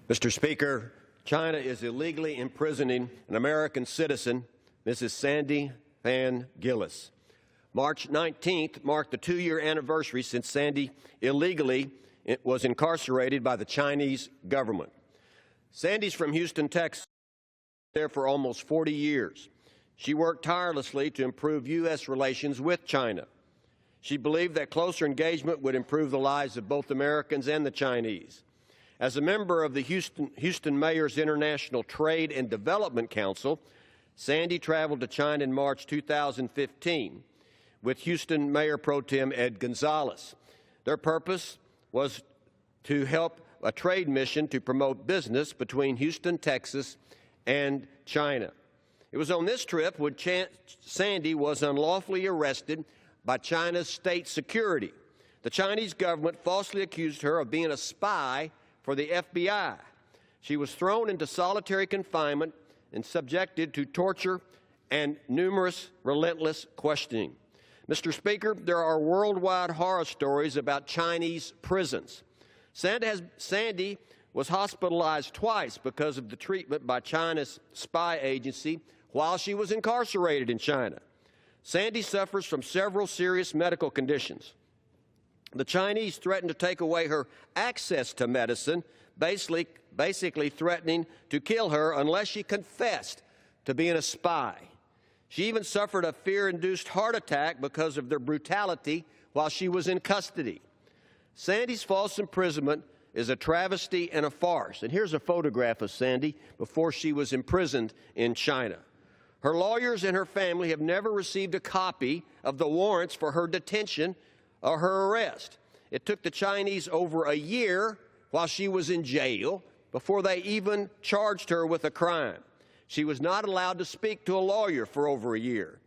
Mr. Speaker, China is illegally imprisoning an American citizen, Mrs. Sandy Phan Gillis. March 19th marked the 2-year anniversary since Sandy illegally was incarcerated by the Chinese government. Sandy's from Houston, Texas, there for almost 40 years. She worked tirelessly to improve U.S. relations with China. She believed that closer engagement would improve the lives of both Americans and the Chinese. As a member of the Houston Mayor's International Trade and Development Council, Sandy traveled to China in March 2015 with Houston Mayor Pro Tem Ed Gonzalez. Their purpose was to help a trade mission to promote business between Houston, Texas, and China. It was on this trip when Sandy was unlawfully arrested by China's state security. The Chinese government falsely accused her of being a spy for the FBI. She was thrown into solitary confinement and subjected to torture and numerous relentless questioning. Mr. Speaker, there are worldwide horror stories about Chinese prisons. Sandy was hospitalized twice because of the treatment by China's spy agency while she was incarcerated in China. Sandy suffers from several serious medical conditions. The Chinese threatened to take away her access to medicine, basically threatening to kill her unless she confessed to being a spy. She even suffered a fear-induced heart attack because of their brutality while she was in custody. Sandy's false imprisonment is a travesty and a farce. And here's a photograph of Sandy before she was imprisoned in China. Her lawyers and her family have never received a copy of the warrants for her detention or her arrest. It took the Chinese over a year while she was in jail before they even charged her with a crime. She was not allowed to speak to a lawyer for over a year.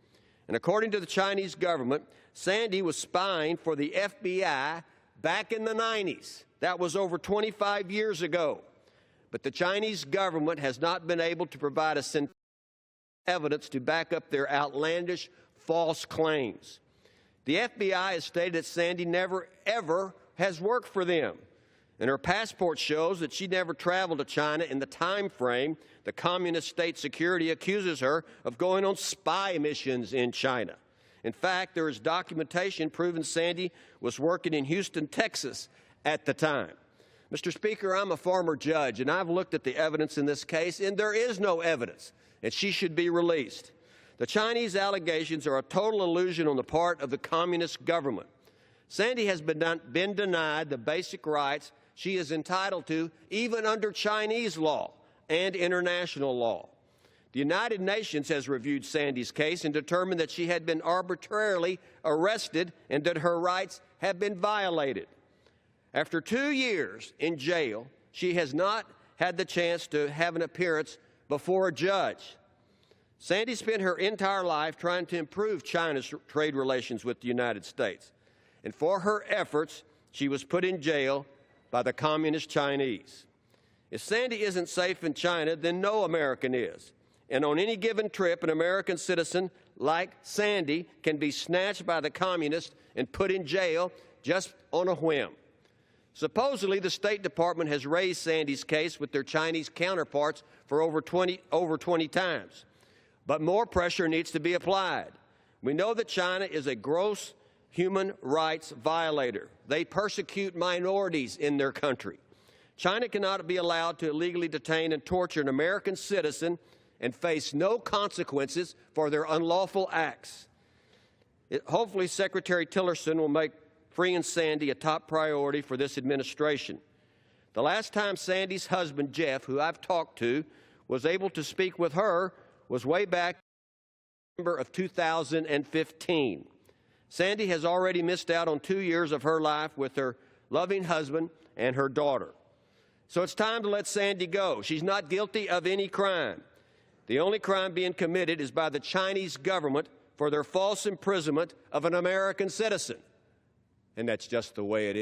And according to the Chinese government, Sandy was spying for the FBI back in the 90s. That was over 25 years ago. But the Chinese government has not been able to provide a synthetic evidence to back up their outlandish, false claims. The FBI has stated that Sandy never, ever has worked for them. And her passport shows that she never traveled to China in the time frame the communist state security accuses her of going on spy missions in China. In fact, there is documentation proving Sandy was working in Houston, Texas at the time. Mr. Speaker, I'm a former judge, and I've looked at the evidence in this case, and there is no evidence, and she should be released. The Chinese allegations are a total illusion on the part of the communist government. Sandy has been denied the basic rights she is entitled to, even under Chinese law and international law. The United Nations has reviewed Sandy's case and determined that she had been arbitrarily arrested and that her rights have been violated. After 2 years in jail, she has not had the chance to have an appearance before a judge. Sandy spent her entire life trying to improve China's trade relations with the United States. And for her efforts, she was put in jail by the communist Chinese. If Sandy isn't safe in China, then no American is. And on any given trip, an American citizen like Sandy can be snatched by the communists and put in jail just on a whim. Supposedly, the State Department has raised Sandy's case with their Chinese counterparts for over 20 times. But more pressure needs to be applied. We know that China is a gross human rights violator. They persecute minorities in their country. China cannot be allowed to illegally detain and torture an American citizen and face no consequences for their unlawful acts. Hopefully, Secretary Tillerson will make freeing Sandy a top priority for this administration. The last time Sandy's husband, Jeff, who I've talked to, was able to speak with her was way back in December of 2015. Sandy has already missed out on 2 years of her life with her loving husband and her daughter. So it's time to let Sandy go. She's not guilty of any crime. The only crime being committed is by the Chinese government for their false imprisonment of an American citizen. And that's just the way it is.